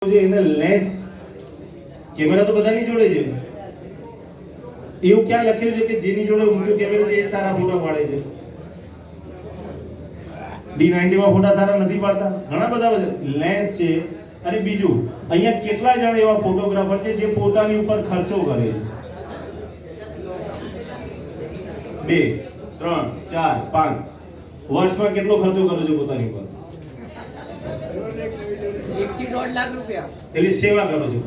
એને lens camera તો બધાની જોડે છે, એવું ક્યાં લખ્યું છે કે જેની જોડે ઊંચો કેમેરો છે એ જ સારા ફોટા પાડે છે? D90 માં ફોટા સારા નથી પાડતા, ઘણા બધા લેન્સ છે. અને બીજું અહીંયા કેટલા જણ એવા ફોટોગ્રાફર છે જે પોતાની ઉપર ખર્ચો કરે છે? 2 3 4 5 વર્ષમાં કેટલો ખર્ચો કરો છો પોતાની ઉપર? 1 થી 1.5 લાખ રૂપિયા. એટલે સેવા કરો છો.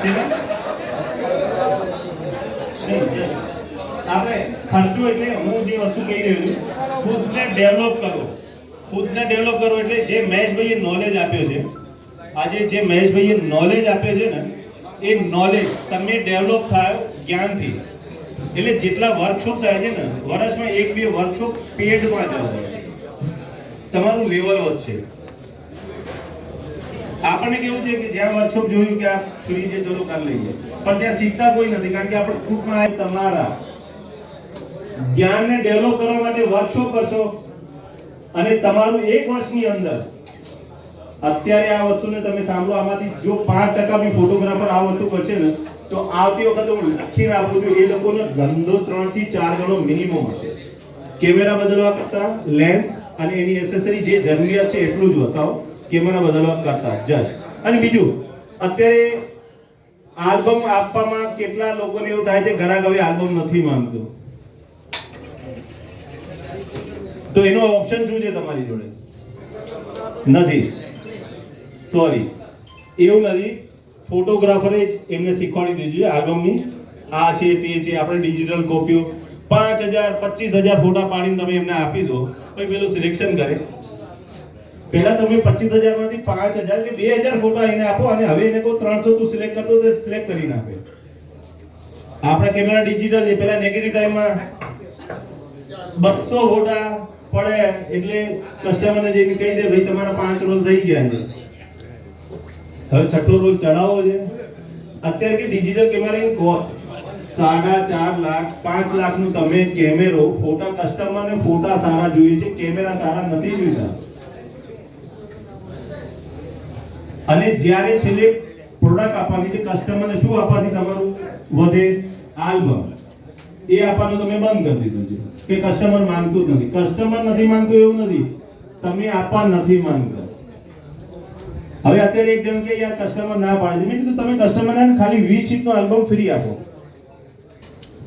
સેવા આપણે ખર્ચો એટલે હું જે વસ્તુ કહી રહ્યો છું, ખુદને ડેવલપ કરો. ખુદને ડેવલપ કરો એટલે જે મહેશભાઈએ નોલેજ આપ્યો છે, આજે જે મહેશભાઈએ નોલેજ આપ્યો છે ને, એ નોલેજ તમે ડેવલપ થાય જ્ઞાનથી. એટલે જેટલા વર્કશોપ થાય છે ને, વર્ષમાં 1-2 વર્કશોપ પેડમાં જવા, તમારું લેવલ વધશે. આપણને કેવું છે કે જ્યાં વર્કશોપ જોયું કે આ ફ્રી છે ચલો કરી લઈએ, પણ ત્યાં શીખતા કોઈ નથી, કારણ કે આપણે ગ્રુપમાં તમારા જ્ઞાનને ડેવલપ કરવા માટે વર્કશોપ કરશો અને તમારું 1 વર્ષની અંદર અત્યારે આ વસ્તુને તમે સાંભળો, આમાંથી જો 5% બી ફોટોગ્રાફર આ વસ્તુ કરશે ને, તો આવતી વખતે હું લખીને આપું છું એ લોકોનો ધંધો 3 થી 4 ગણો મિનિમમ હશે. કેમેરા બદલવા કરતા લેન્સ અને એની એસેસરી જે જરૂરિયાત છે એટલું જ વસાવો, કેમેરા બદલવા કરતા જજ. અને બીજું, અત્યારે આલ્બમ આપવામાં કેટલા લોકોને એવું થાય છે ઘરાક હવે આલ્બમ નથી માંગતો, તો એનો ઓપ્શન શું છે તમારી જોડે? નથી. સોરી, એવું નથી. ફોટોગ્રાફરે જ એમને શીખવાડી દીધું છે આલ્બમની આ છે તે છે, આપણે ડિજિટલ કોપીઓ 5000 25000 ફોટા પાડીને તમે એમને આપી દો, પછી પેલું સિલેક્શન કરે. પહેલા તમે 25000 માંથી 5000 કે 2000 ફોટા એને આપો અને હવે એને કહો 300 તું સિલેક્ટ કરતો તો સિલેક્ટ કરીને આપે. આપણા કેમેરા ડિજિટલ છે, પહેલા નેગેટિવ ટાઈમમાં 200 ફોટા પડે એટલે કસ્ટમરને જઈને કહી દે ભાઈ તમારા 5 રોલ થઈ ગયા છે, હવે 6થો રોલ ચડાવો છે. અત્યારે કે ડિજિટલ કેમેરાની કોસ્ટ 4.5 લાખ 5 લાખનું તમે કેમેરો, ફોટા કસ્ટમરને ફોટા સારા જોઈએ છે, કેમેરા સારા નથી જોઈતા. અને જ્યારે છેલ્લે પ્રોડક્ટ આપવાની છે કસ્ટમરને, શું આપવાથી તમારું વધે? આલ્બમ. એ આપવાનું તમે બંધ કરી દીધું છે કે કસ્ટમર માંગતું જ નથી. કસ્ટમર નથી માંગતું એવું નથી, તમે આપવા નથી માંગતા. હવે અત્યારે એક જણ કે યાર કસ્ટમર ના પાડે છે, મેં કીધું તમે કસ્ટમરને ખાલી 20 શીટનો આલ્બમ ફ્રી આપો,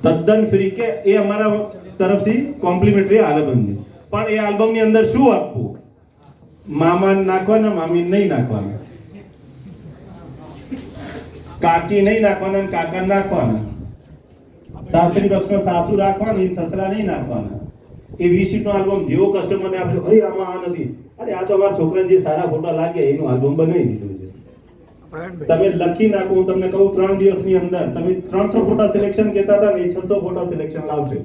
તદ્દન ફ્રી, કે એ અમારા તરફથી કોમ્પ્લિમેન્ટરી આલ્બમ છે. પણ એ આલ્બમની અંદર શું આપવું? મામા નાખવાના, મામી નહીં નાખવાના, કાકી નહીં નાખવાના, કાકા નાખવાના, સાસરી પક્ષમાં સાસુ રાખવાની, સસરા નહીં નાખવાના. એ 20 શીટનો આલ્બમ જેવો કસ્ટમરને આપે, અરે આમાં આ નથી, અરે આ તો અમારા છોકરાને જે સારા ફોટા લાગ્યા એનું આલ્બમ બનાવી દીધું છે. તમે લખી નાખો, હું તમને કહું 3 દિવસની અંદર તમે 300 ફોટા સિલેક્શન કહેતા હતા ને, એ 600 ફોટા સિલેક્શન લાવશે.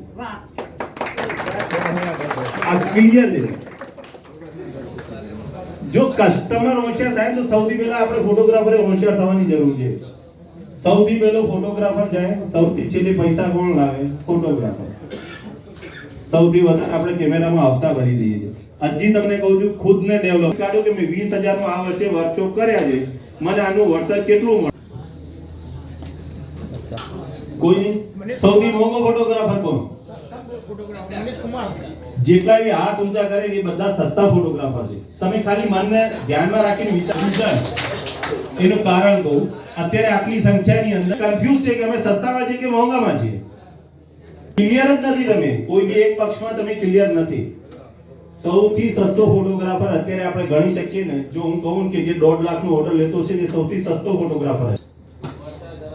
આ ક્લિયર છે. જો કસ્ટમર હોશિયાર થાય તો સૌથી પહેલા આપણે ફોટોગ્રાફરે હોશિયાર થવાની જરૂર છે. સૌથી પહેલો ફોટોગ્રાફર જાય, સૌથી છેલ્લે પૈસા કોણ લાવે? ફોટોગ્રાફર. સૌથી વધારે આપણે કેમેરામાં હપ્તા ભરી દઈએ છીએ. હજી તમને કહું છું, ખુદને ડેવલપ કાઢો કે મેં 20000 નો આ વર્ષે વર્કશોપ કર્યા છે, મને આનું વળતર કેટલું મળે? કોઈ નહીં. સૌથી મોંઘો ફોટોગ્રાફર કોણ? જેટલા બી હાથ ઊંચા કરે એ બધા સસ્તા ફોટોગ્રાફર છે. તમે ખાલી મનને ધ્યાનમાં રાખીને વિચાર. એનું કારણ કહું, અત્યારે આટલી સંખ્યાની અંદર કન્ફ્યુઝ છે કે અમે સસ્તામાં છીએ કે મોંઘામાં છીએ. ક્લિયર જ નથી. તમે કોઈ બી એક પક્ષમાં તમે ક્લિયર નથી. સૌથી સસ્તો ફોટોગ્રાફર અત્યારે આપણે ગણી શકીએ ને, જો હું કહું કે જે 1.5 લાખનો ઓર્ડર લેતો છે એ સૌથી સસ્તો ફોટોગ્રાફર છે.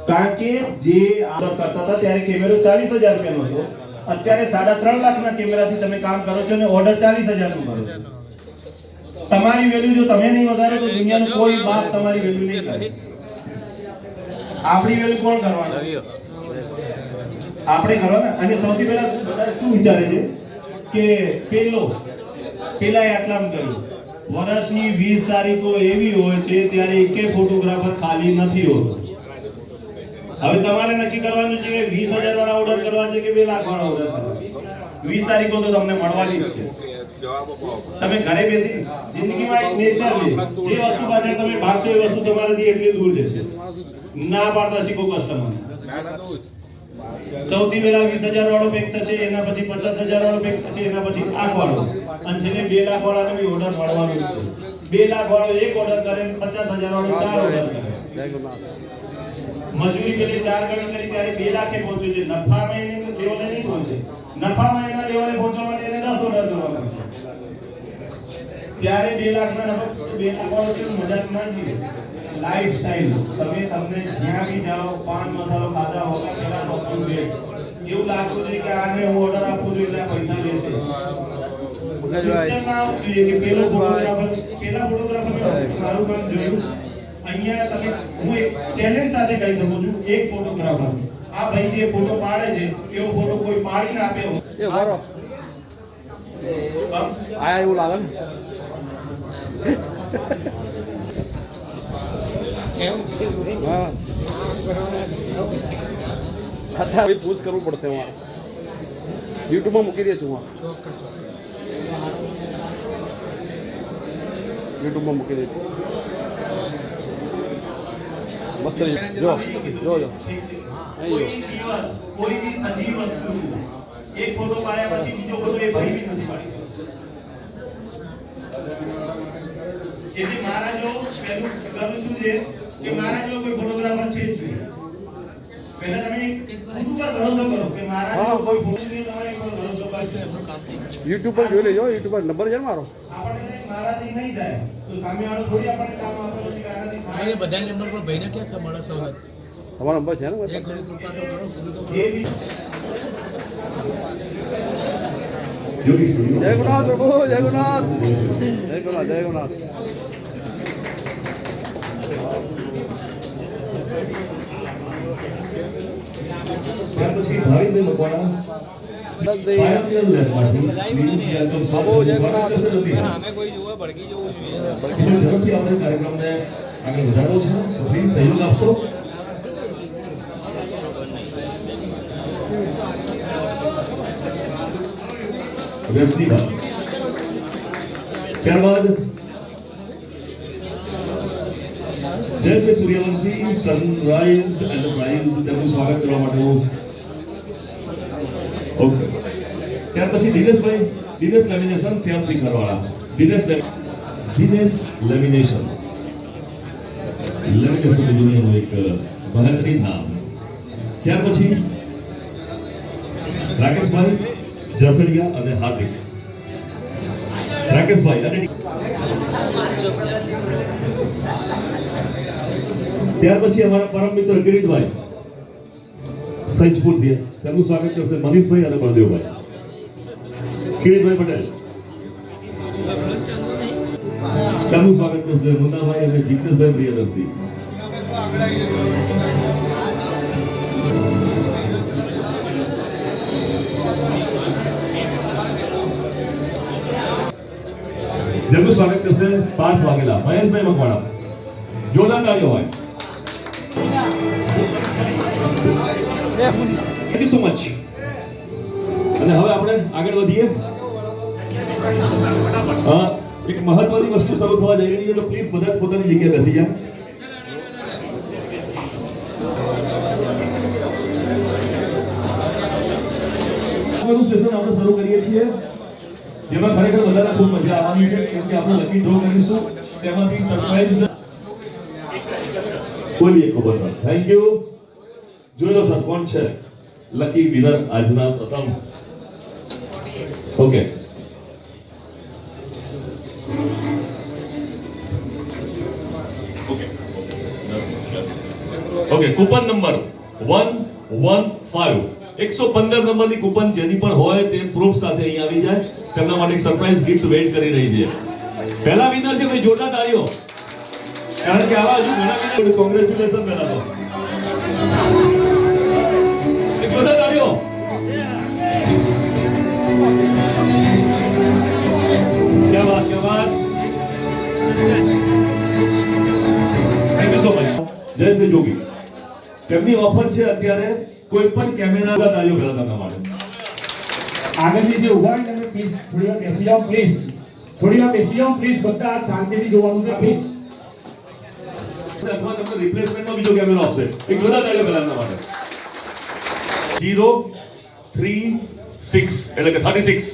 કારણ કે જે ઓર્ડર કરતા હતા ત્યારે કેમેરો 40000 રૂપિયાનો હતો, અત્યારે 3.5 લાખના કેમેરાથી તમે કામ કરો છો અને ઓર્ડર 40000 નો કરો છો. તમારી વેલ્યુ જો તમે નહીં વધારો તો દુનિયાનો કોઈ બાપ તમારી વેલ્યુ નહીં કરે. આપણી વેલ્યુ કોણ કરવાનું? આપણે કરવાના. અને સૌથી પહેલા બધા શું વિચારે છે કે પેલા આટલામ કર્યું. વર્ષની 20 તારીખો એવી હોય છે ત્યારે એકે ફોટોગ્રાફર ખાલી નથી હોતો. હવે તમારે નક્કી કરવાનું છે કે 20000 વાળા ઓર્ડર કરવા છે કે 2 લાખ વાળા ઓર્ડર કરવા. 20 તારીખો તો તમને મળવાની જ છે. તમે ઘરે બેસી જિંદગીમાં એક નેચર છે, જે વસ્તુ પાછળ તમે ભાગશો એ વસ્તુ તમારાથી એટલી દૂર જશે. ના પાડતા શીખો કસ્ટમરને. સૌથી પહેલા 20,000 વાળો પેક થશે, એના પછી 50,000 વાળો પેક થશે, એના પછી લાખ વાળો, અને છેલ્લે 2 લાખ વાળાને બી ઓર્ડર મળવાનો છે. 2 લાખ વાળો એક ઓર્ડર કરે, 50,000 વાળો 4 ઓર્ડર કરે. મજૂરી પેલે 4 ગણી કરી ત્યારે 2 લાખે પહોંચ્યું છે. નફામાં એને લેવલે નહીં પહોંચે. નફામાં એના લેવલે પહોંચવા માટે એને 10 ઓર્ડર કરવા પડશે. ત્યારે 2 લાખના નફા, 2 લાખ વાળો કેવું મજાક ના જીવે. લાઈફસ્ટાઈલ તમને જ્યાં બી જાઓ, પાન મસાલો ખાધા હોગા પેલા ડોક્ટર દે એવું લાગતું છે કે આને હું ઓર્ડર આપું છું એટલે પૈસા લેશે. ના જોઈએ કે પેલા ફોટોગ્રાફર મારું કામ જોયું. અહીંયા તમે હું એક ચેલેન્જ સાથે કહી શકું છું, એક ફોટોગ્રાફર આ ભાઈ જે ફોટો પાડે છે એવો ફોટો કોઈ પાડીને આપે એ બરો આયા એવું લાગે ને હા અત્યારે પૂછ કરવું પડશે અમારે યુટ્યુબમાં મૂકી દઈશું યુટ્યુબમાં મૂકી દઈશું મસ્ત જો જો જો કોઈ દિવસ કોઈ બી સજીવ વસ્તુ એક ફોટો પાડ્યા પછી બીજો ફોટો એ ભાઈ બી નથી પાડી શકતો. એટલે મારા જો પહેલું કરું છું છે કે મારા જો કોઈ ફોટોગ્રાફર છે જ નહીં. પહેલા તમે ખુદ ઉપર ભરોસો કરો કે મારા જો કોઈ ફોટો છે તમારી ઉપર ભરોસો કરજો. યુટ્યુબ પર જોઈ લેજો, યુટ્યુબ પર નંબર છે ને મારો. આપણે મારાથી નહીં થાય તો સામે વાળો થોડી આપણને કામ આપવાનો છે કે આનાથી થાય. એ બધા નંબર પર ભાઈને ક્યાં છે મળે સવલત? તમારો નંબર છે ને એ ઘણી કૃપા તો કરો, પૂરું તો કરો. જે બી જય ગુરુનાથ પ્રભુ, જય ગુરુનાથ, જય ગુરુનાથ, જય ગુરુનાથ. ત્યાર પછી ભાવિનભાઈ મકવાણા પાયનિયર લેબમાંથી પ્લીઝ વેલકમ સર. બાબુ, જય ગુરુનાથ. ઝડપથી આપણે કાર્યક્રમને આગળ વધારવો છે તો પ્લીઝ સહયોગ આપશો. રજનીબા, ત્યારબાદ જય શ્રી સૂર્યવંશી સનરાઈઝ એન્ટરપ્રાઇઝ, તેમનું સ્વાગત કરવા માટે ઓકે. ત્યાર પછી દિનેશભાઈ, દિનેશ લેમિનેશન, શ્યામસિંહ ખરવાળા. દિનેશ લેમિનેશન દુનિયાનું એક બહેતરીન નામ. ત્યાર પછી રાકેશભાઈ જસડિયા અને હાર્દિક. રાકેશભાઈ અને ત્યાર પછી અમારા પરમ મિત્ર કિરીટભાઈ સૈજપુરથી, તેમનું સ્વાગત કરશે મનીષભાઈ અને બળદેવભાઈ. કિરીટભાઈ પટેલ, તેમનું સ્વાગત કરશે મુન્નાભાઈ અને જિગ્નેશભાઈ પ્રિયદર્શી. જેમનું સ્વાગત કરશે પાર્થ વાઘેલા, મહેશભાઈ મકવાણા. જોરદાર તાળીઓ હોય. Thank you so much. અને હવે આપણે આગળ વધીએ. એક મહત્વની વસ્તુ શરૂ થવા જઈ રહી છે, તો પ્લીઝ બધા પોતાની જગ્યાએ બેસી જાઓ. આગળનું સેશન આપણે શરૂ કરીએ છીએ, જેમાં ખરેખર બધાને ખૂબ મજા આવવાની છે, કેમ કે આપણે લકી ડ્રો કરીશું, તેમાંથી સરપ્રાઈઝ બોલીએ. ખબર સર, થેન્ક યુ. જોઈ લો સર કોણ છે લકી વિનર આજના પ્રથમ. Okay, okay. કૂપન નંબર 115, 115 નંબરની કૂપન જેની પણ હોય તે પ્રૂફ સાથે અહીં આવી જાય. તેમના માટે સરપ્રાઈઝ ગિફ્ટ વેઇટ કરી રહી છે. પહેલા વિનર છે ભાઈ, જોરદાર તાળીઓ, કારણ કે આવા હજુ ઘણા વિનર. કોંગ્રેચ્યુલેશન પહેલા તો એક જોરદાર તાળીઓ. क्या बात, क्या बात. Thank you so much. Jayeshbhai Jogi, તેમની ઓફર છે અત્યારે કોઈ પણ કેમેરા તાળીઓ પહેલા તમારા માટે. આગળની જે ઉભા પ્લીઝ થોડી વાર બેસી જાઓ પ્લીઝ થોડી વાર બેસી જાઓ પ્લીઝ બધા શાંતિથી જોવાનું છે પ્લીઝ અથવા તમને રિપ્લેસમેન્ટમાં બીજો કેમેરો આપશે એક જોતા તાળીઓ પહેલાના માટે 0 3 6 એટલે કે 36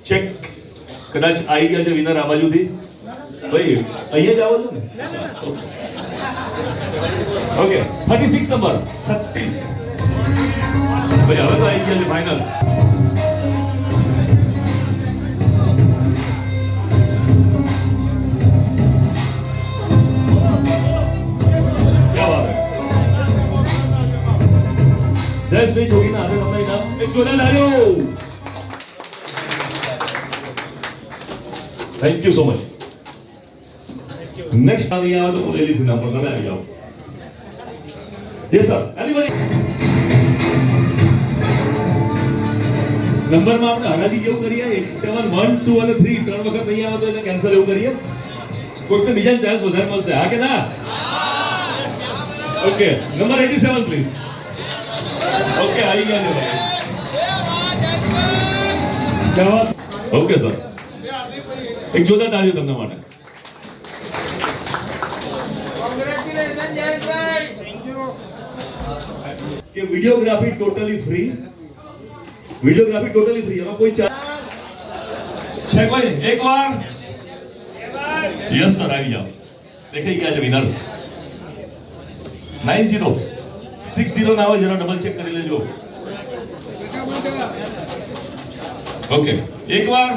ચેક કદાચ આવી ગયા છે વિનર આ બાજુથી ભાઈ અહીંયા જ આવો છો ને ઓકે 36 નંબર 36 ભાઈ હવે તો આવી ગયા છે ફાઇનલ જયેશભાઈ જોગીના હાથે તમને ઇનામ એક જોરદાર તાળીઓ thank you so much next અહીં આવે તો હું લઈ લઈશ ઇનામ પણ તમે આવી જાઓ યસ સર એનીબડી નંબરમાં આપણે હરાજી જેવું કરીએ 7 1 2 અને 3 ત્રણ વખત નહીં આવે તો એને કેન્સલ એવું કરીએ કોઈકને બીજાને ચાન્સ વધારે મળશે હા કે ના ઓકે નંબર 87 પ્લીઝ ઓકે આવી ગયા છે ભાઈ ઓકે સર એક જોરદાર તાળીઓ તમને માટે કોંગ્રેચ્યુલેશન જયેશભાઈ કે videography totally free videography totally free એમાં કોઈ ચાર્જ છે કોઈ એકવાર યસ સર આવી જાઓ દેખાઈ ગયા છે વિનર 90 60 ના આવે જરા ડબલ ચેક કરી લેજો ઓકે એકવાર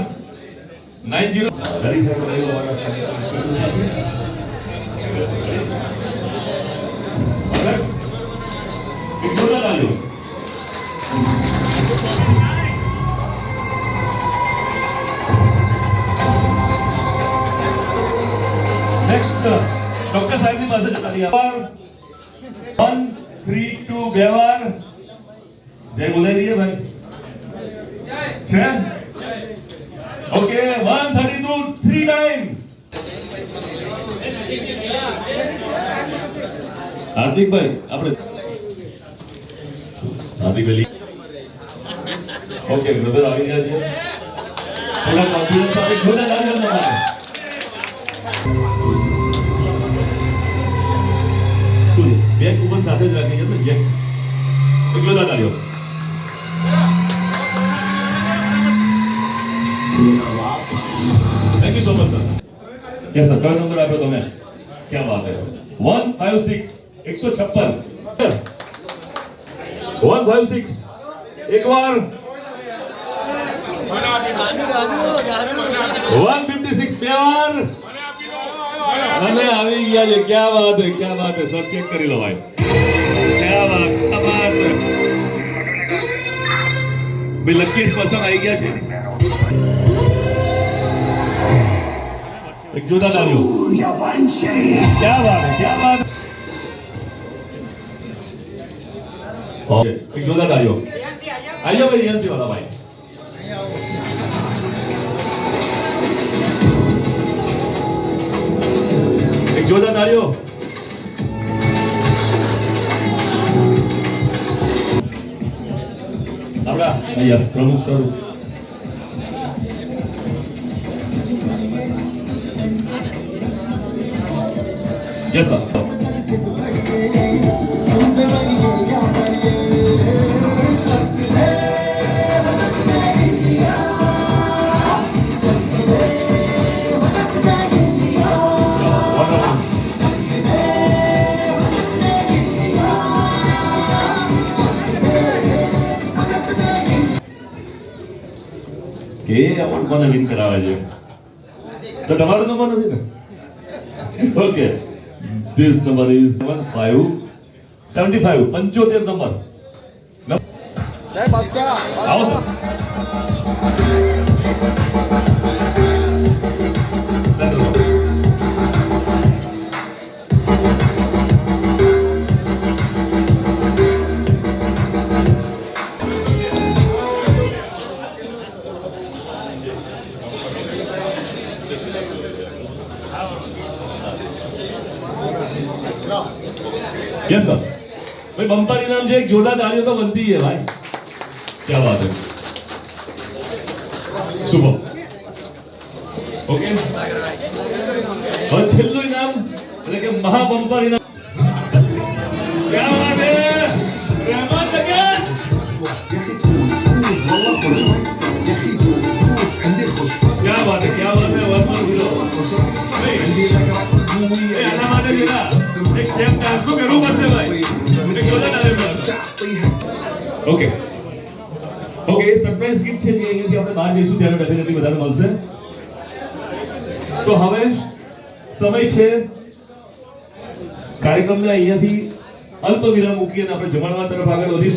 90 નેક્સ્ટ ડોક્ટર સાહેબની પાસે જતા રહ્યા 1 3 2 બે વાર જય બોલાઈ રહીએ ભાઈ છે ઓકે 132 3 ટાઈમ હાર્દિકભાઈ આપણે હાર્દિકભાઈ ઓકે બ્રધર આવી ગયા છે થોડા કોન્ફિડન્સ સાથે જોડા લાગી જતા બે કુપન સાથે જ રાખી છે તો જેક એક જોતા તાળીઓ thank you so much sir yes sir કયો નંબર આપ્યો તમે ક્યાં વાત હે 156 156 156 એકવાર 156 બે વાર અને આવી ગયા છે ક્યાં વાત હે સર ચેક કરી લો ભાઈ ક્યાં વાત ભાઈ લકીશ પસંદ આવી ગયા છે એક જોતા તાળીઓ ક્યાં વાત ઓકે એક જોતા તાળીઓ આજો ભાઈ એજન્સી વાળા ભાઈ એક જોતા તાળીઓ આપણા યસ પ્રમુખ સર યસ સર કે અવોર્ડ કોને વિન કરાવે છે તો તમારો નંબર નથી ને okay this number is 75 75 number આવો સર यस सर भाई बम्पर इनाम से एक जोरदार तालियों तो बनती है भाई क्या बात है શુભમ ઓકે હવે છેલ્લું ઇનામ એટલે કે મહાબમ્પર ઇનામ ક્યાં વાત હે રહેમાન લગન क्या बात है वर्मन हीरो ए आना माने जरा एक स्टेप डांस को करो बस भाई मुझे क्यों ना डाले ओके ઓકે એ સરપ્રાઈઝ ગિફ્ટ છે જે અહીંયાથી આપણે બહાર જઈશું ત્યારે ડેફિનેટલી બધાને મળશે તો હવે સમય છે કાર્યક્રમને અહીંયાથી અલ્પ વિરામ મૂકી અને આપણે જમણવાર તરફ આગળ વધીશું